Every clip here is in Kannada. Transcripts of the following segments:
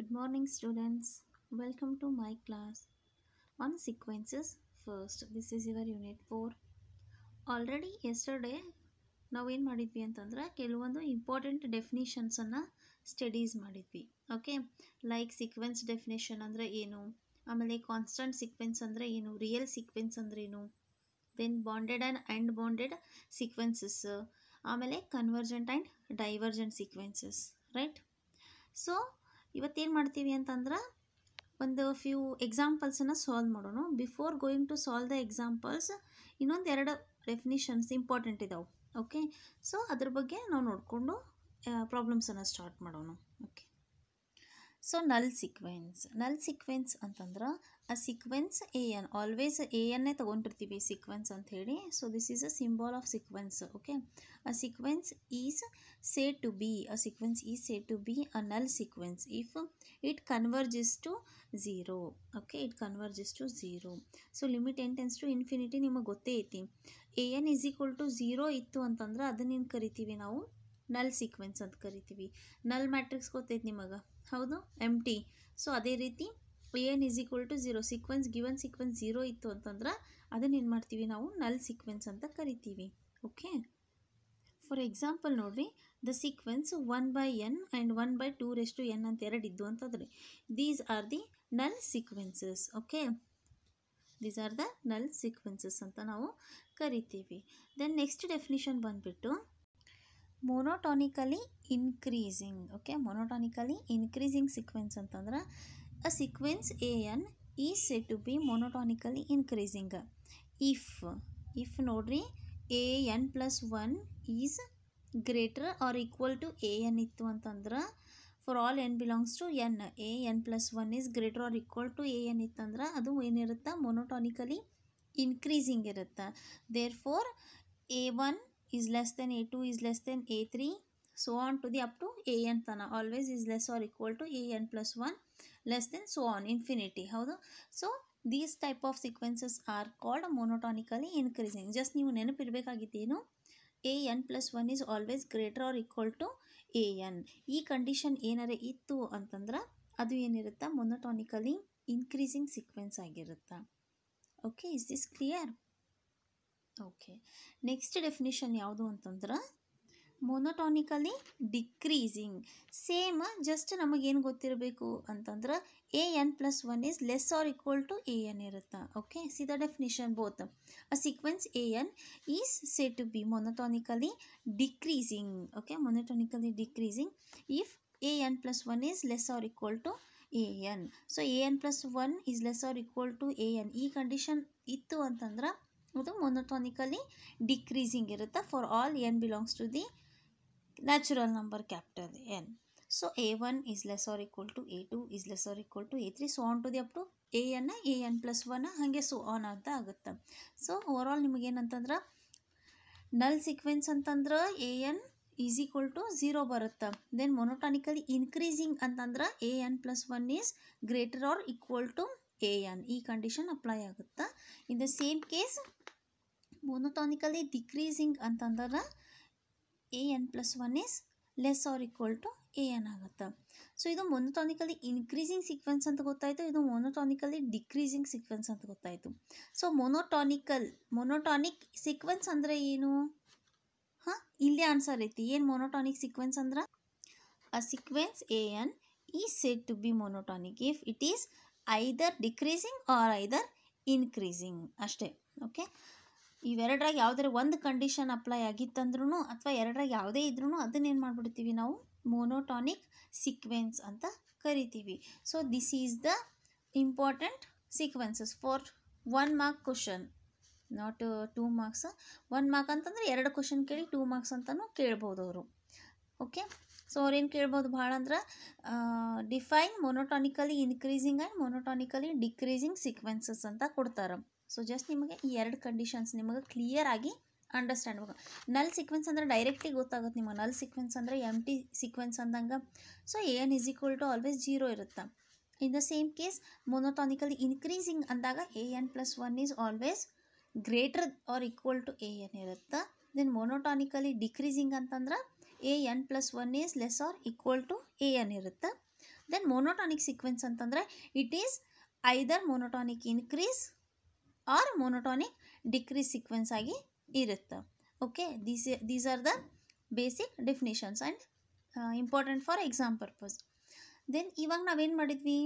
Good morning, students. Welcome to my class on sequences. First, this is your unit 4. Already yesterday ನಾವೇನು ಮಾಡಿದ್ವಿ ಅಂತಂದ್ರೆ ಕೆಲವೊಂದು ಇಂಪಾರ್ಟೆಂಟ್ ಡೆಫಿನಿಷನ್ಸನ್ನು ಸ್ಟಡೀಸ್ ಮಾಡಿದ್ವಿ. ಓಕೆ, ಲೈಕ್ ಸೀಕ್ವೆನ್ಸ್ ಡೆಫಿನೇಷನ್ ಅಂದರೆ ಏನು, ಆಮೇಲೆ ಕಾನ್ಸ್ಟಂಟ್ ಸೀಕ್ವೆನ್ಸ್ ಅಂದರೆ ಏನು, ರಿಯಲ್ ಸೀಕ್ವೆನ್ಸ್ ಅಂದರೆ ಏನು, then bounded and unbounded sequences, ಆಮೇಲೆ convergent and divergent sequences. Right. So ಇವತ್ತೇನು ಮಾಡ್ತೀವಿ ಅಂತಂದ್ರೆ ಒಂದು ಫ್ಯೂ ಎಕ್ಸಾಂಪಲ್ಸನ್ನು ಸಾಲ್ವ್ ಮಾಡೋಣ. Before going to solve the examples ಇನ್ನೊಂದು ಎರಡು ಡೆಫಿನಿಷನ್ಸ್ ಇಂಪಾರ್ಟೆಂಟ್ ಇದಾವೆ. ಓಕೆ, ಸೊ ಅದ್ರ ಬಗ್ಗೆ ನಾವು ನೋಡಿಕೊಂಡು ಪ್ರಾಬ್ಲಮ್ಸನ್ನು ಸ್ಟಾರ್ಟ್ ಮಾಡೋಣ. ಓಕೆ, ಸೊ ನಲ್ ಸೀಕ್ವೆನ್ಸ್ ಅಂತಂದ್ರೆ ಆ sequence a n, always a ಎನ್ನೇ ತೊಗೊಂಡಿರ್ತೀವಿ ಸೀಕ್ವೆನ್ಸ್ ಅಂತ ಹೇಳಿ. So this is a symbol of sequence. Okay, a sequence is said to be a null sequence if it converges to 0. Okay, it converges to 0. So limit n tends to infinity ನಿಮಗೆ ಗೊತ್ತೇ ಐತಿ. an is equal to 0 ಇತ್ತು ಅಂತಂದ್ರೆ ಅದನ್ನೇನು ಕರಿತೀವಿ ನಾವು, ನಲ್ ಸೀಕ್ವೆನ್ಸ್ ಅಂತ ಕರಿತೀವಿ. ನಲ್ ಮ್ಯಾಟ್ರಿಕ್ಸ್ ಗೊತ್ತೈತಿ ನಿಮಗೆ, ಹೌದು, ಎಂಟಿ. ಸೊ ಅದೇ ರೀತಿ an is equal to 0 given sequence 0 ಇತ್ತು ಅಂತಂದ್ರೆ ಅದನ್ನೇನು ಮಾಡ್ತೀವಿ ನಾವು, ನಲ್ ಸೀಕ್ವೆನ್ಸ್ ಅಂತ ಕರಿತೀವಿ. ಓಕೆ, ಫಾರ್ ಎಕ್ಸಾಂಪಲ್ ನೋಡಿರಿ, the sequence 1/n and 1/2n ಅಂತ ಎರಡು ಇದ್ದು ಅಂತಂದರೆ these are the null sequences. Okay, these are the null sequences ಅಂತ ನಾವು ಕರಿತೀವಿ. ದೆನ್ ನೆಕ್ಸ್ಟ್ ಡೆಫಿನಿಷನ್ ಬಂದುಬಿಟ್ಟು monotonically increasing. Okay, monotonically increasing sequence ಅಂತಂದ್ರೆ a sequence a n is said to be monotonically increasing if ನೋಡ್ರಿ a n plus 1 is greater or equal to a n ಇತ್ತು ಅಂತಂದ್ರೆ, for all n belongs to n, a n plus 1 is greater or equal to a n ಇತ್ತಂದ್ರೆ ಅದು ಏನಿರುತ್ತೆ, ಮೊನೋಟಾನಿಕಲಿ ಇನ್ಕ್ರೀಸಿಂಗ್ ಇರುತ್ತೆ. Therefore A1 is less than A2 is less than A3 so on to the up to an ತನ always is less or equal to an plus 1 less than so on infinity. ಹೌದು. So these type of sequences are called monotonically increasing. just ನೀವು ನೆನಪಿರಬೇಕಾಗಿದ್ದೇನು, an plus 1 is always greater or equal to an. ಈ ಕಂಡೀಷನ್ ಏನಾರ ಇತ್ತು ಅಂತಂದ್ರೆ ಅದು ಏನಿರುತ್ತೆ, ಮೊನೋಟಾನಿಕಲಿ ಇನ್ಕ್ರೀಸಿಂಗ್ ಸೀಕ್ವೆನ್ಸ್ ಆಗಿರುತ್ತೆ. Okay, is this clear? Okay, next definition ಯಾವುದು ಅಂತಂದ್ರೆ ಮೊನೋಟಾನಿಕಲಿ ಡಿಕ್ರೀಸಿಂಗ್. ಸೇಮ್, ಜಸ್ಟ್ ನಮಗೇನು ಗೊತ್ತಿರಬೇಕು ಅಂತಂದ್ರೆ a n plus 1 is less or equal to a n ಇರುತ್ತೆ. Okay, see the definition both. A sequence a n is said to be monotonically decreasing. Okay, monotonically decreasing if a n plus 1 is less or equal to a n. So a n plus 1 is less or equal to a n ಈ ಕಂಡೀಷನ್ ಇತ್ತು ಅಂತಂದ್ರೆ ಅದು ಮೊನೋಟಾನಿಕಲಿ ಡಿಕ್ರೀಸಿಂಗ್ ಇರುತ್ತೆ for all n belongs to the natural number capital n. So A1 is less or equal to A2 is less or equal to A3 so on to the up to an plus 1 ಹಾಗೆ ಸೊ ಆನ್ ಅಂತ ಆಗುತ್ತೆ. ಸೊ ಓವರಾಲ್ ನಿಮಗೇನಂತಂದ್ರೆ ನಲ್ ಸೀಕ್ವೆನ್ಸ್ ಅಂತಂದ್ರೆ an ಈಸ್ ಈಕ್ವಲ್ ಟು 0 ಬರುತ್ತೆ. ದೆನ್ ಮೊನೋಟಾನಿಕಲಿ ಇನ್ಕ್ರೀಸಿಂಗ್ ಅಂತಂದ್ರೆ an plus 1 is greater or equal to an. ಈ ಕಂಡೀಷನ್ ಅಪ್ಲೈ ಆಗುತ್ತೆ. In the same case monotonically decreasing ಅಂತಂದ್ರೆ an plus 1 is less or equal to an ಆಗುತ್ತೆ. ಸೊ ಇದು ಮೊನೋಟಾನಿಕಲಿ ಇನ್ಕ್ರೀಸಿಂಗ್ ಸೀಕ್ವೆನ್ಸ್ ಅಂತ ಗೊತ್ತಾಯಿತು, ಇದು ಮೊನೋಟಾನಿಕಲಿ ಡಿಕ್ರೀಸಿಂಗ್ ಸೀಕ್ವೆನ್ಸ್ ಅಂತ ಗೊತ್ತಾಯಿತು. ಸೊ ಮೊನೋಟಾನಿಕ್ ಸೀಕ್ವೆನ್ಸ್ ಅಂದರೆ ಏನು? ಹಾಂ, ಇಲ್ಲೇ ಆನ್ಸರ್ ಐತಿ. ಏನು ಮೊನೋಟಾನಿಕ್ ಸೀಕ್ವೆನ್ಸ್ ಅಂದ್ರೆ a sequence a n is said to be monotonic if it is either decreasing or either increasing ಅಷ್ಟೇ. ಓಕೆ, ಇವೆರಡರಾಗ ಯಾವುದಾರ ಒಂದು ಕಂಡೀಷನ್ ಅಪ್ಲೈ ಆಗಿತ್ತಂದ್ರೂ ಅಥವಾ ಎರಡರಾಗ ಯಾವುದೇ ಇದ್ರೂ ಅದನ್ನೇನು ಮಾಡಿಬಿಡ್ತೀವಿ ನಾವು, ಮೊನೋಟಾನಿಕ್ ಸೀಕ್ವೆನ್ಸ್ ಅಂತ ಕರಿತೀವಿ. So this is the important sequences for 1 mark question, not 2 marks. 1 mark ಅಂತಂದರೆ 2 ಕ್ವಶನ್ ಕೇಳಿ 2 ಮಾರ್ಕ್ಸ್ ಅಂತಲೂ ಕೇಳ್ಬೋದು ಅವರು. ಓಕೆ, ಸೊ ಅವ್ರೇನು ಕೇಳ್ಬೋದು ಭಾಳ ಅಂದ್ರೆ define monotonically increasing and monotonically decreasing sequences ಅಂತ ಕೊಡ್ತಾರೆ. ಸೊ ಜಸ್ಟ್ ನಿಮಗೆ ಈ 2 ಕಂಡೀಷನ್ಸ್ ನಿಮಗೆ ಕ್ಲಿಯರ್ ಆಗಿ ಅಂಡರ್ಸ್ಟ್ಯಾಂಡ್ ಆಗಬೇಕು. ನಲ್ ಸೀಕ್ವೆನ್ಸ್ ಅಂದರೆ ಡೈರೆಕ್ಟಿಗೆ ಗೊತ್ತಾಗುತ್ತೆ ನಿಮಗೆ. ನಲ್ ಸೀಕ್ವೆನ್ಸ್ ಅಂದರೆ ಎಂಟಿ ಸೀಕ್ವೆನ್ಸ್ ಅಂದಂಗೆ. So an is equal to always 0 ಇರುತ್ತೆ. In the same case monotonically increasing ಅಂದಾಗ an plus 1 is always greater or equal to an ಇರುತ್ತೆ. ದೆನ್ ಮೊನೋಟಾನಿಕಲಿ ಡಿಕ್ರೀಸಿಂಗ್ ಅಂತಂದ್ರೆ an plus 1 is less or equal to an ಇರುತ್ತೆ. ದೆನ್ ಮೊನೋಟಾನಿಕ್ ಸೀಕ್ವೆನ್ಸ್ ಅಂತಂದರೆ it is either monotonic increase or monotonic decrease sequence ಆಗಿ ಇರುತ್ತೆ. Okay, these are the basic definitions and important for exam purpose. Then ಇವಾಗ ನಾವೇನು ಮಾಡಿದ್ವಿ,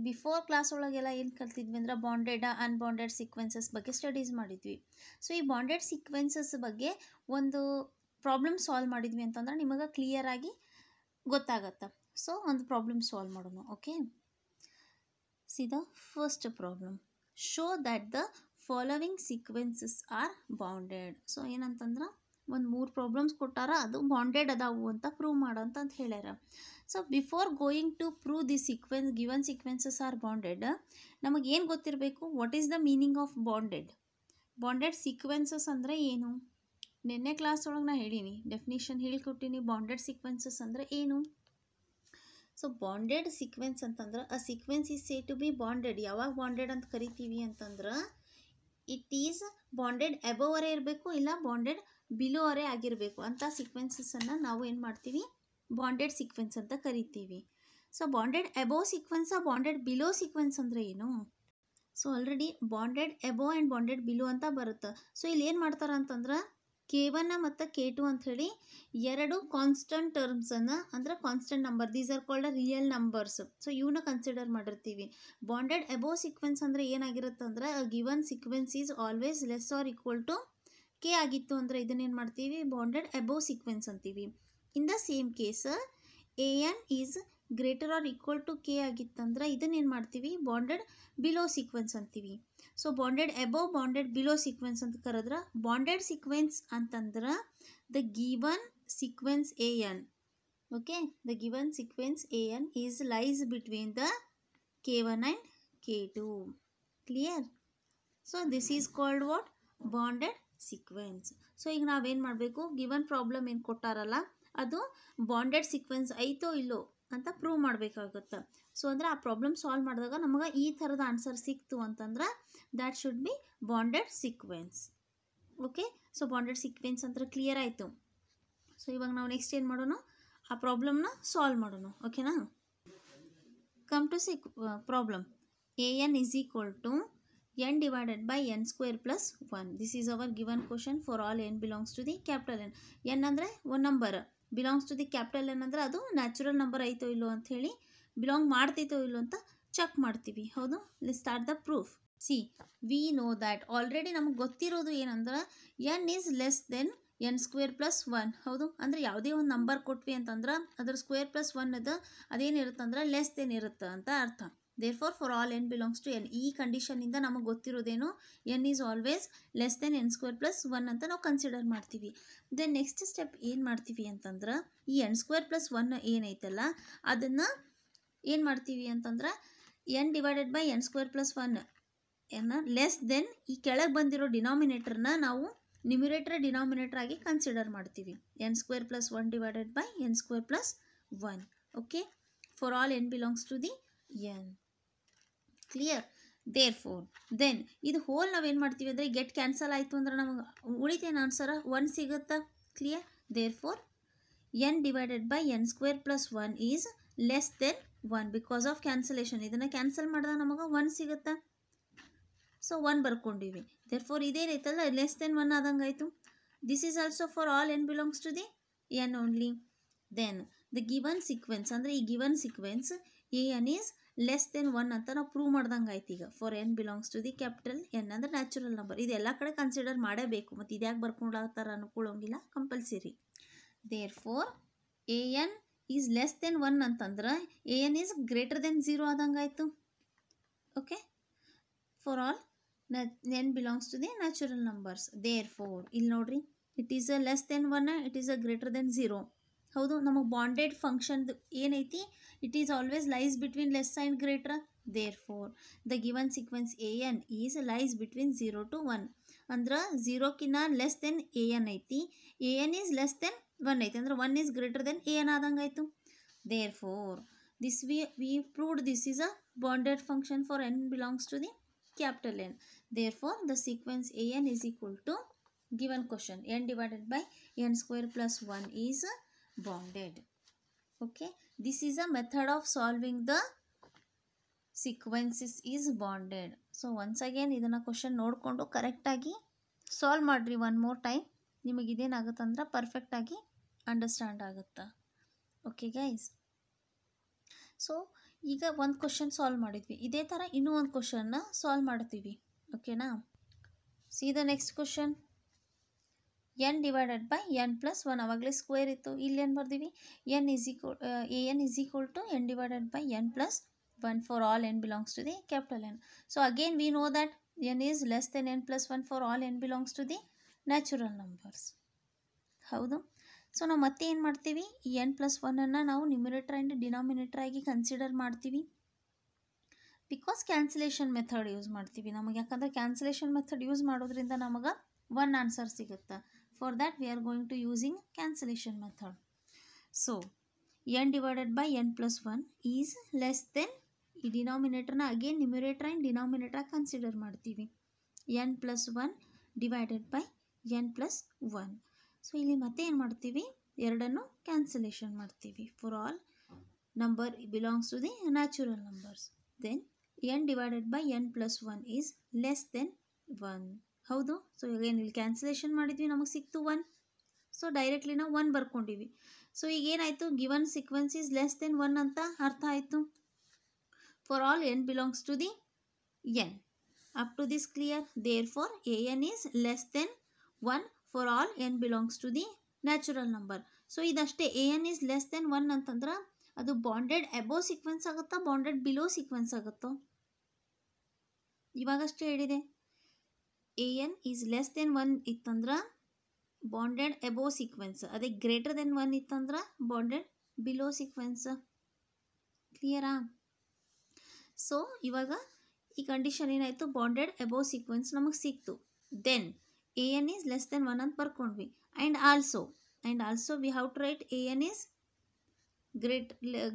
ಬಿಫೋರ್ ಕ್ಲಾಸ್ ಒಳಗೆಲ್ಲ ಏನು ಕಲ್ತಿದ್ವಿ ಅಂದ್ರೆ ಬಾಂಡೆಡ್ ಅನ್ಬಾಂಡೆಡ್ ಸೀಕ್ವೆನ್ಸಸ್ ಬಗ್ಗೆ ಸ್ಟಡೀಸ್ ಮಾಡಿದ್ವಿ. ಸೊ ಈ ಬಾಂಡೆಡ್ ಸೀಕ್ವೆನ್ಸಸ್ ಬಗ್ಗೆ ಒಂದು ಪ್ರಾಬ್ಲಮ್ ಸಾಲ್ವ್ ಮಾಡಿದ್ವಿ ಅಂತಂದ್ರೆ ನಿಮಗೆ ಕ್ಲಿಯರಾಗಿ ಗೊತ್ತಾಗತ್ತೆ. ಸೊ ಒಂದು ಪ್ರಾಬ್ಲಮ್ ಸಾಲ್ವ್ ಮಾಡೋಣ. Okay, see the first problem, show that the following sequences are bounded. So ಏನಂತಂದ್ರೆ ಒಂದು 3 ಪ್ರಾಬ್ಲಮ್ಸ್ ಕೊಟ್ಟಾರ, ಅದು ಬಾಂಡೆಡ್ ಅದಾವು ಅಂತ ಪ್ರೂವ್ ಮಾಡೋಂತ ಅಂತ ಹೇಳ್ಯಾರ. So before going to prove the sequence given sequences are bounded, ನಮಗೆ ಏನು ಗೊತ್ತಿರಬೇಕು, what is the meaning of bounded. Bounded sequences ಅಂದರೆ ಏನು, ನಿನ್ನೆ ಕ್ಲಾಸ್ ಒಳಗೆ ನಾ ಹೇಳೀನಿ, ಡೆಫಿನೇಷನ್ ಹೇಳಿಕೊಟ್ಟಿನಿ. ಬಾಂಡೆಡ್ ಸೀಕ್ವೆನ್ಸಸ್ ಅಂದರೆ ಏನು. ಸೊ ಬಾಂಡೆಡ್ ಸೀಕ್ವೆನ್ಸ್ ಅಂತಂದ್ರೆ a sequence is say to be bounded. ಯಾವಾಗ ಬಾಂಡೆಡ್ ಅಂತ ಕರಿತೀವಿ ಅಂತಂದ್ರೆ it is bounded above or ಇರಬೇಕು, ಇಲ್ಲ ಬಾಂಡೆಡ್ ಬಿಲೋ ಅರೇ ಆಗಿರಬೇಕು. ಅಂಥ ಸೀಕ್ವೆನ್ಸಸ್ಸನ್ನು ನಾವು ಏನು ಮಾಡ್ತೀವಿ, ಬಾಂಡೆಡ್ ಸೀಕ್ವೆನ್ಸ್ ಅಂತ ಕರಿತೀವಿ. So bounded above sequence, bonded below sequence ಅಂದರೆ ಏನು. So already bonded above and bonded below ಅಂತ ಬರುತ್ತೆ. ಸೊ ಇಲ್ಲಿ ಏನು ಮಾಡ್ತಾರೆ ಅಂತಂದ್ರೆ K1 ಮತ್ತು K2 ಅಂಥೇಳಿ ಎರಡು ಕಾನ್ಸ್ಟಂಟ್ ಟರ್ಮ್ಸನ್ನು, ಅಂದರೆ constant number, these are called real numbers. So ಇವನ್ನ ಕನ್ಸಿಡರ್ ಮಾಡಿರ್ತೀವಿ. ಬಾಂಡೆಡ್ ಅಬೋವ್ ಸೀಕ್ವೆನ್ಸ್ ಅಂದರೆ ಏನಾಗಿರುತ್ತೆ ಅಂದರೆ given sequence is always less or equal to k ಆಗಿತ್ತು ಅಂದರೆ ಇದನ್ನೇನು ಮಾಡ್ತೀವಿ, ಬಾಂಡೆಡ್ ಅಬೋವ್ ಸೀಕ್ವೆನ್ಸ್ ಅಂತೀವಿ. In the same case AN is greater or equal to k ಆಗಿತ್ತಂದ್ರೆ ಇದನ್ನೇನು ಮಾಡ್ತೀವಿ, ಬಾಂಡೆಡ್ ಬಿಲೋ ಸೀಕ್ವೆನ್ಸ್ ಅಂತೀವಿ. So bounded above bounded below sequence ಅಂತ ಕರೆದ್ರೆ ಬಾಂಡೆಡ್ ಸೀಕ್ವೆನ್ಸ್ ಅಂತಂದ್ರೆ the given sequence AN. Okay, the given sequence AN is lies between the K1 and K2. Clear. So this is called what, bonded sequence. So ಈಗ ನಾವೇನು ಮಾಡಬೇಕು, ಗಿವನ್ ಪ್ರಾಬ್ಲಮ್ ಏನು ಕೊಟ್ಟಾರಲ್ಲ ಅದು ಬಾಂಡೆಡ್ ಸೀಕ್ವೆನ್ಸ್ ಐತೋ ಇಲ್ಲೋ ಅಂತ ಪ್ರೂವ್ ಮಾಡಬೇಕಾಗುತ್ತೆ. ಸೊ ಅಂದರೆ ಆ ಪ್ರಾಬ್ಲಮ್ ಸಾಲ್ವ್ ಮಾಡಿದಾಗ ನಮಗೆ ಈ ಥರದ ಆನ್ಸರ್ ಸಿಕ್ತು ಅಂತಂದ್ರೆ that should be bonded sequence. Okay, so bounded sequence ಅಂತ ಕ್ಲಿಯರ್ ಆಯಿತು. ಸೊ ಇವಾಗ ನಾವು ನೆಕ್ಸ್ಟ್ ಏನು ಮಾಡೋಣ, ಆ ಪ್ರಾಬ್ಲಮ್ನ ಸಾಲ್ವ್ ಮಾಡೋಣ. ಓಕೆನಾ. Come to problem. AN is equal to n divided by n square plus 1. This is our given question for all n belongs to the capital N. n ಅಂದರೆ ಒಂದು number, belongs to the capital N ಅಂದರೆ ಅದು ನ್ಯಾಚುರಲ್ ನಂಬರ್ ಐತೋ ಇಲ್ಲೋ ಅಂಥೇಳಿ, ಬಿಲಾಂಗ್ ಮಾಡ್ತೈತೋ ಇಲ್ಲೋ ಅಂತ ಚೆಕ್ ಮಾಡ್ತೀವಿ. ಹೌದು, let's start the proof. C we know that already ನಮಗೆ ಗೊತ್ತಿರೋದು ಏನಂದ್ರೆ n is less than n square plus 1. ಹೌದು, ಅಂದರೆ ಯಾವುದೇ ಒಂದು ನಂಬರ್ ಕೊಟ್ವಿ ಅಂತಂದ್ರೆ ಅದ್ರ ಸ್ಕ್ವೇರ್ ಪ್ಲಸ್ 1 ಅದು ಅದೇನಿರುತ್ತಂದ್ರೆ ಲೆಸ್ ದೆನ್ ಇರುತ್ತೆ ಅಂತ ಅರ್ಥ. Therefore for all n belongs to n, ಈ ಕಂಡೀಷನಿಂದ ನಮಗೆ ಗೊತ್ತಿರೋದೇನು, n is always less than n square plus 1 ಅಂತ ನಾವು ಕನ್ಸಿಡರ್ ಮಾಡ್ತೀವಿ. ದೆನ್ ನೆಕ್ಸ್ಟ್ ಸ್ಟೆಪ್ ಏನು ಮಾಡ್ತೀವಿ ಅಂತಂದ್ರೆ ಈ n ಸ್ಕ್ವೇರ್ ಪ್ಲಸ್ 1 ಏನೈತಲ್ಲ ಅದನ್ನು ಏನು ಮಾಡ್ತೀವಿ ಅಂತಂದ್ರೆ n divided by n square plus 1 less than ಈ ಕೆಳಗೆ ಬಂದಿರೋ ಡಿನಾಮಿನೇಟರ್ನ ನಾವು ನ್ಯೂಮಿರೇಟರ್ ಡಿನಾಮಿನೇಟರ್ ಆಗಿ ಕನ್ಸಿಡರ್ ಮಾಡ್ತೀವಿ. n square plus 1 divided by n square plus 1. Okay, for all n belongs to the n. Clear. Therefore then ಇದು ಹೋಲ್ ನಾವೇನು ಮಾಡ್ತೀವಿ ಅಂದರೆ ಗೆಟ್ ಕ್ಯಾನ್ಸಲ್ ಆಯಿತು ಅಂದ್ರೆ ನಮಗೆ ಉಳಿತೇನು ಆನ್ಸರ 1 ಸಿಗುತ್ತಾ. Clear. Therefore n divided by n square plus 1 is less than 1 because of cancellation. ಇದನ್ನು ಕ್ಯಾನ್ಸಲ್ ಮಾಡಿದಾಗ ನಮಗೆ 1 ಸಿಗುತ್ತಾ. ಸೊ 1 ಬರ್ಕೊಂಡಿವಿ. ದೇರ್ಫೋರ್ ಇದೇನೈತಲ್ಲ ಲೆಸ್ ದೆನ್ 1 ಆದಂಗೆ ಆಯಿತು. This is also for all n belongs to the n only. Then the given sequence ಅಂದರೆ ಈ given sequence AN is less than 1 ಅಂತ ನಾವು ಪ್ರೂವ್ ಮಾಡ್ದಂಗೆ ಆಯ್ತು. ಈಗ for n belongs to the capital N ಅಂದರೆ ನ್ಯಾಚುರಲ್ ನಂಬರ್. ಇದು ಎಲ್ಲ ಕಡೆ ಕನ್ಸಿಡರ್ ಮಾಡಬೇಕು, ಮತ್ತು ಇದ್ಯಾಕೆ ಬರ್ಕೊಂಡಾಗ್ತಾರೆ ಅನ್ಕೊಳ್ಳೋಂಗಿಲ್ಲ, compulsory. Therefore AN is less than 1 ಅಂತಂದ್ರೆ AN ಈಸ್ ಗ್ರೇಟರ್ ದೆನ್ 0 ಆದಂಗೆ ಆಯಿತು. Okay, for all n belongs to the natural numbers. Therefore ಇಲ್ಲಿ ನೋಡ್ರಿ, it is a less than 1, it is a greater than 0. ಹೌದು, ನಮಗೆ ಬಾಂಡೆಡ್ ಫಂಕ್ಷನ್ದು ಏನೈತಿ, it is always lies between less and greater. Therefore the given sequence AN is lies between 0 to 1 ಅಂದ್ರೆ 0ಕಿನ್ನ ಲೆಸ್ ದೆನ್ AN ಐತಿ, AN ಈಸ್ ಲೆಸ್ ದೆನ್ 1 ಐತಿ ಅಂದ್ರೆ 1 ಈಸ್ ಗ್ರೇಟರ್ ದೆನ್ AN ಆದಂಗೆ ಆಯಿತು. Therefore this we proved this is a bounded function for n belongs to the capital N. Therefore the sequence AN is equal to given question n divided by n square plus 1 is bonded. Okay, this is a method of solving the sequences is bonded. So once again ಇದನ್ನು ಕ್ವಶನ್ ನೋಡಿಕೊಂಡು ಕರೆಕ್ಟಾಗಿ ಸಾಲ್ವ್ ಮಾಡಿರಿ ಒನ್ ಮೋರ್ ಟೈಮ್. ನಿಮಗೆ ಇದೇನಾಗುತ್ತಂದ್ರೆ ಪರ್ಫೆಕ್ಟಾಗಿ ಅಂಡರ್ಸ್ಟ್ಯಾಂಡ್ ಆಗುತ್ತೆ. ಓಕೆ ಗೈಸ್, ಸೊ ಈಗ ಒಂದು ಕ್ವಶನ್ ಸಾಲ್ವ್ ಮಾಡಿದ್ವಿ. ಇದೇ ಥರ ಇನ್ನೂ ಒಂದು ಕ್ವಶನ್ನ ಸಾಲ್ವ್ ಮಾಡ್ತೀವಿ. ಓಕೆನಾ? See the next question. n divided by n plus 1. ಅವಾಗಲೇ ಸ್ಕ್ವೇರ್ ಇತ್ತು, ಇಲ್ಲಿ ಏನು ಬರ್ತೀವಿ? n is equal to n divided by n plus 1 for all n belongs to the capital N. So again we know that n is less than n plus 1 for all n belongs to the natural numbers. ಹೌದು. ಸೊ ನಾವು ಮತ್ತೆ ಏನು ಮಾಡ್ತೀವಿ? ಈ n ಪ್ಲಸ್ 1ಅನ್ನು ನಾವು ನ್ಯೂಮಿನೇಟರ್ ಆ್ಯಂಡ್ ಡಿನಾಮಿನೇಟರ್ ಆಗಿ ಕನ್ಸಿಡರ್ ಮಾಡ್ತೀವಿ. ಬಿಕಾಸ್ ಕ್ಯಾನ್ಸಲೇಷನ್ ಮೆಥಡ್ ಯೂಸ್ ಮಾಡ್ತೀವಿ ನಮಗೆ. ಯಾಕಂದರೆ ಕ್ಯಾನ್ಸಲೇಷನ್ ಮೆಥಡ್ ಯೂಸ್ ಮಾಡೋದ್ರಿಂದ ನಮಗೆ ಒನ್ ಆನ್ಸರ್ ಸಿಗುತ್ತೆ. For that we are going to using cancellation method. So n divided by n plus 1 is less than, ಈ ಡಿನಾಮಿನೇಟರ್ನ again numerator and denominator consider ಮಾಡ್ತೀವಿ. n plus 1 divided by n plus 1. So ಇಲ್ಲಿ ಮತ್ತೆ ಏನು ಮಾಡ್ತೀವಿ? ಎರಡನ್ನು ಕ್ಯಾನ್ಸಲೇಷನ್ ಮಾಡ್ತೀವಿ. For all number belongs to the natural numbers. Then n divided by n plus 1 is less than 1. ಹೌದು. ಸೊ ಅಗೇನ್ ಇಲ್ಲಿ ಕ್ಯಾನ್ಸಲೇಷನ್ ಮಾಡಿದ್ವಿ, ನಮಗೆ ಸಿಕ್ತು 1. ಸೊ ಡೈರೆಕ್ಟ್ಲಿ ನಾವು 1 ಬರ್ಕೊಂಡಿವಿ. ಸೊ ಈಗ ಏನಾಯಿತು? Given sequence is less than 1 ಅಂತ ಅರ್ಥ ಆಯಿತು. For all n belongs to the n. Up to this clear? Therefore an is less than 1 for all n belongs to the natural number. So ಇದಷ್ಟೇ. an ಈಸ್ ಲೆಸ್ ದೆನ್ 1 ಅಂತಂದ್ರೆ ಅದು ಬಾಂಡೆಡ್ ಅಬೋ ಸೀಕ್ವೆನ್ಸ್ ಆಗುತ್ತಾ, ಬಾಂಡೆಡ್ ಬಿಲೋ ಸೀಕ್ವೆನ್ಸ್ ಆಗುತ್ತೋ? ಇವಾಗಷ್ಟೇ ಹೇಳಿದೆ. an ಈಸ್ ಲೆಸ್ ದೆನ್ 1 ಇತ್ತಂದ್ರೆ ಬಾಂಡೆಡ್ ಎಬೋ ಸೀಕ್ವೆನ್ಸ್, ಅದೇ ಗ್ರೇಟರ್ ದೆನ್ 1 ಇತ್ತಂದ್ರೆ ಬಾಂಡೆಡ್ ಬಿಲೋ ಸೀಕ್ವೆನ್ಸ್. ಕ್ಲಿಯರಾ? ಸೊ ಇವಾಗ ಈ ಕಂಡೀಷನ್ ಏನಾಯಿತು? ಬಾಂಡೆಡ್ ಎಬೋ ಸೀಕ್ವೆನ್ಸ್ ನಮಗೆ ಸಿಕ್ತು. Then an is less than 1 ಅಂತ ಬರ್ಕೊಂಡ್ವಿ. And also we have to write an is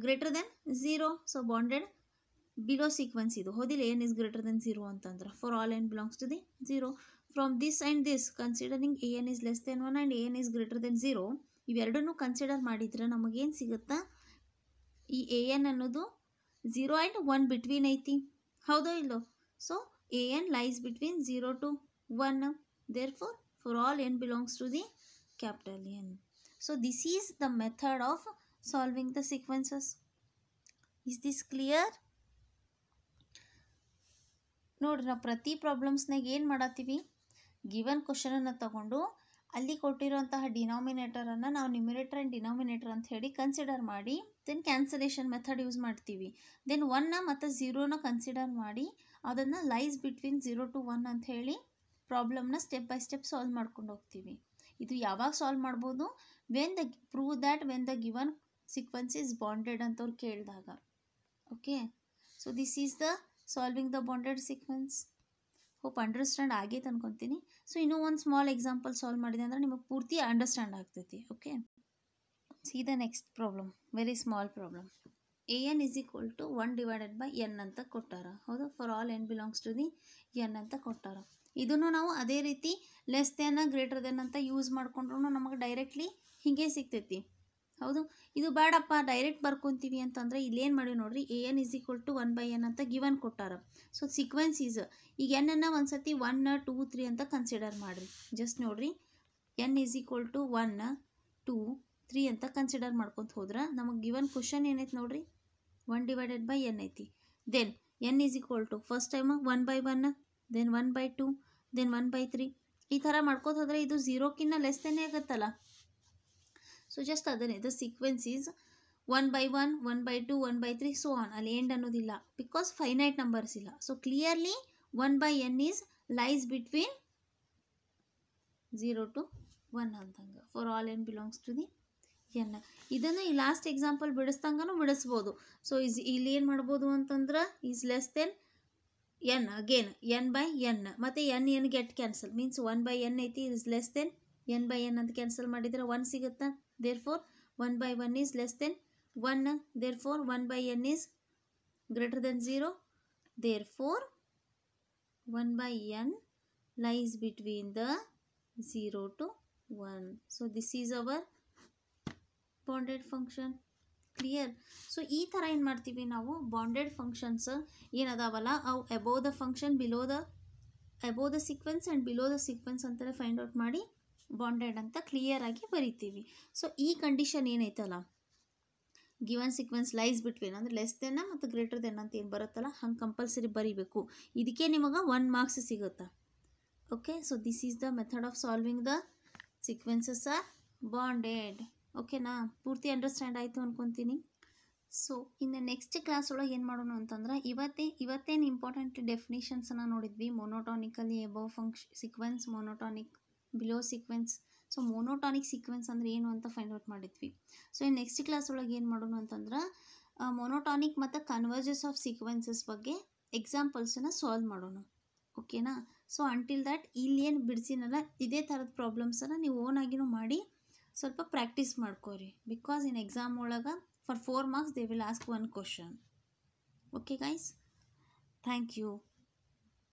greater than 0. So bounded below sequence ಇದು. ಹೌದಿಲ್ಲ? an ಈಸ್ ಗ್ರೇಟರ್ ದೆನ್ 0 ಅಂತಂದ್ರೆ for all n belongs to the 0. From this and this considering an is less than 1 and an is greater than 0, ಇವೆರಡನ್ನೂ ಕನ್ಸಿಡರ್ ಮಾಡಿದ್ರೆ ನಮಗೇನು ಸಿಗುತ್ತಾ? ಈ an ಅನ್ನೋದು 0 ಆ್ಯಂಡ್ 1 ಬಿಟ್ವೀನ್ ಐತಿ. ಹೌದೋ ಇಲ್ಲೋ? So an lies between 0 to 1. Therefore all n belongs to the capital N. So this is the method of solving the sequences. Is this clear? ನೋಡ್ರಿ, ನಾವು ಪ್ರತಿ ಪ್ರಾಬ್ಲಮ್ಸ್ನಾಗ ಏನು ಮಾಡತ್ತೀವಿ? ಗಿವನ್ ಕ್ವಶನನ್ನು ತಗೊಂಡು ಅಲ್ಲಿ ಕೊಟ್ಟಿರೋಂತಹ ಡಿನಾಮಿನೇಟರನ್ನು ನಾವು ನ್ಯೂಮಿನೇಟರ್ ಆ್ಯಂಡ್ ಡಿನಾಮಿನೇಟರ್ ಅಂತ ಹೇಳಿ ಕನ್ಸಿಡರ್ ಮಾಡಿ ದೆನ್ ಕ್ಯಾನ್ಸಲೇಷನ್ ಮೆಥಡ್ ಯೂಸ್ ಮಾಡ್ತೀವಿ. ದೆನ್ 1 ಮತ್ತು 0ನ ಕನ್ಸಿಡರ್ ಮಾಡಿ ಅದನ್ನು ಲೈಸ್ ಬಿಟ್ವೀನ್ 0 ಟು 1 ಅಂತ ಹೇಳಿ ಪ್ರಾಬ್ಲಮ್ನ ಸ್ಟೆಪ್ ಬೈ ಸ್ಟೆಪ್ ಸಾಲ್ವ್ ಮಾಡ್ಕೊಂಡು ಹೋಗ್ತೀವಿ. ಇದು ಯಾವಾಗ ಸಾಲ್ವ್ ಮಾಡ್ಬೋದು? Prove that when the given sequence is bonded ಅಂತವ್ರು ಕೇಳಿದಾಗ. Okay, so this is the solving the bonded sequence. Hope understand ಆಗೈತೆ ಅನ್ಕೊತೀನಿ. ಸೊ ಇನ್ನೂ ಒಂದು ಸ್ಮಾಲ್ ಎಕ್ಸಾಂಪಲ್ ಸಾಲ್ವ್ ಮಾಡಿದೆ ಅಂದರೆ ನಿಮಗೆ ಪೂರ್ತಿ ಅಂಡರ್ಸ್ಟ್ಯಾಂಡ್ ಆಗ್ತೈತಿ. Okay, see the next problem. Very small problem. an is equal to 1 divided by n ಅಂತ ಕೊಟ್ಟಾರ. ಹೌದು? For all n belongs to the n ಅಂತ ಕೊಟ್ಟಾರ. ಇದನ್ನು ನಾವು ಅದೇ ರೀತಿ ಲೆಸ್ ದೆನ್ ಗ್ರೇಟರ್ ದೆನ್ ಅಂತ ಯೂಸ್ ಮಾಡಿಕೊಂಡ್ರು ನಮಗೆ ಡೈರೆಕ್ಟ್ಲಿ ಹೀಗೆ ಸಿಗ್ತೈತಿ. ಹೌದು? ಇದು ಬೇಡಪ್ಪ ಡೈರೆಕ್ಟ್ ಬರ್ಕೊತೀವಿ ಅಂತಂದರೆ ಇಲ್ಲೇನು ಮಾಡಿ ನೋಡ್ರಿ, an is equal to 1 by n ಅಂತ ಗಿವನ್ ಕೊಟ್ಟಾರ. ಸೊ ಸೀಕ್ವೆನ್ಸ್ ಈಸ್ ಈಗ n ಒಂದು ಸತಿ 1, 2, 3 ಅಂತ ಕನ್ಸಿಡರ್ ಮಾಡಿರಿ. ಜಸ್ಟ್ ನೋಡ್ರಿ, n ಈಸ್ ಈಕ್ವಲ್ ಟು 1, 2, 3 ಅಂತ ಕನ್ಸಿಡರ್ ಮಾಡ್ಕೊತ ಹೋದ್ರೆ ನಮಗೆ ಗಿವನ್ ಕ್ವಶನ್ ಏನೈತೆ ನೋಡ್ರಿ, 1 ಡಿವೈಡೆಡ್ ಬೈ n ಐತಿ. Then n is equal to first time 1 by 1, then 1 by 2, then 1 by 3. ಈ ಥರ ಮಾಡ್ಕೋತ ಹೋದರೆ ಇದು 0ಕ್ಕಿಂತ ಲೆಸ್ ದೆನ್ನೇ ಆಗುತ್ತಲ್ಲ. ಸೊ ಜಸ್ಟ್ ಅದನ್ನೇ the sequence is 1 by 1, 1 by 2, 1 by 3 so on. ಅಲ್ಲಿ ಎಂಡ್ ಅನ್ನೋದಿಲ್ಲ ಬಿಕಾಸ್ ಫೈನೈಟ್ ನಂಬರ್ಸ್ ಇಲ್ಲ. So clearly 1 by n is lies between 0 to 1 ಅಂತಂಗೆ for all n belongs to the n. ಇದನ್ನು ಈ ಲಾಸ್ಟ್ ಎಕ್ಸಾಂಪಲ್ ಬಿಡಿಸ್ದಂಗೂ ಬಿಡಿಸ್ಬೋದು. ಸೊ ಇಲ್ಲಿ ಏನು ಮಾಡ್ಬೋದು ಅಂತಂದ್ರೆ is less than n again n by n ಮತ್ತು n get cancel means 1 by n ಐತಿ is less than n by n ಅಂತ ಕ್ಯಾನ್ಸಲ್ ಮಾಡಿದರೆ 1 ಸಿಗುತ್ತಾ. Therefore 1 by 1 is less than 1. Therefore 1 by n is greater than 0. Therefore 1 by n lies between the 0 to 1. So this is our bounded function. Clear. So ಈ ಥರ ಏನು ಮಾಡ್ತೀವಿ ನಾವು, ಬಾಂಡೆಡ್ ಫಂಕ್ಷನ್ಸ್ ಏನದಾವಲ್ಲ ಅವು above the function above the sequence and below the sequence ಅಂತಲೇ ಫೈಂಡ್ ಔಟ್ ಮಾಡಿ ಬಾಂಡೆಡ್ ಅಂತ ಕ್ಲಿಯರಾಗಿ ಬರಿತೀವಿ. ಸೊ ಈ ಕಂಡೀಷನ್ ಏನೈತಲ್ಲ, ಗಿವನ್ ಸೀಕ್ವೆನ್ಸ್ ಲೈಸ್ ಬಿಟ್ವೀನ್ ಅಂದರೆ ಲೆಸ್ ದೆನ್ ಮತ್ತು ಗ್ರೇಟರ್ ದೆನ್ ಅಂತ ಏನು ಬರುತ್ತಲ್ಲ ಹಂಗೆ ಕಂಪಲ್ಸರಿ ಬರೀಬೇಕು. ಇದಕ್ಕೆ ನಿಮಗೆ 1 ಮಾರ್ಕ್ಸ್ ಸಿಗುತ್ತೆ. Okay, so this is the method of solving the sequences are bounded. ಓಕೆನಾ, ಪೂರ್ತಿ ಅಂಡರ್ಸ್ಟ್ಯಾಂಡ್ ಆಯಿತು ಅಂದ್ಕೊತೀನಿ. ಸೊ ಇನ್ನು ನೆಕ್ಸ್ಟ್ ಕ್ಲಾಸ್ ಒಳಗೆ ಏನು ಮಾಡೋಣ ಅಂತಂದ್ರೆ, ಇವತ್ತೇನು ಇಂಪಾರ್ಟೆಂಟ್ ಡೆಫಿನೇಷನ್ಸನ್ನು ನೋಡಿದ್ವಿ. Monotonically above sequence, monotonic below sequence. So monotonic sequence ಅಂದರೆ ಏನು ಅಂತ ಫೈಂಡ್ ಔಟ್ ಮಾಡಿದ್ವಿ. ಸೊ ಈ ನೆಕ್ಸ್ಟ್ ಕ್ಲಾಸ್ ಒಳಗೆ ಏನು ಮಾಡೋಣ ಅಂತಂದ್ರೆ, ಮೊನೋಟಾನಿಕ್ ಮತ್ತು ಕನ್ವರ್ಜೆನ್ಸ್ ಆಫ್ ಸೀಕ್ವೆನ್ಸಸ್ ಬಗ್ಗೆ ಎಕ್ಸಾಂಪಲ್ಸನ್ನು ಸಾಲ್ವ್ ಮಾಡೋಣ. ಓಕೆನಾ. ಸೊ ಅಂಟಿಲ್ ದ್ಯಾಟ್ ಇಲ್ಲಿ ಏನು ಬಿಡಿಸಿನಲ್ಲ ಇದೇ ಥರದ ಪ್ರಾಬ್ಲಮ್ಸನ್ನು ನೀವು ಓನಾಗಿನೂ ಮಾಡಿ ಸ್ವಲ್ಪ ಪ್ರಾಕ್ಟೀಸ್ ಮಾಡ್ಕೋರಿ. ಬಿಕಾಸ್ ಇನ್ ಎಕ್ಸಾಮ್ ಒಳಗೆ for 4 marks they will ask 1 question. Okay guys, thank you.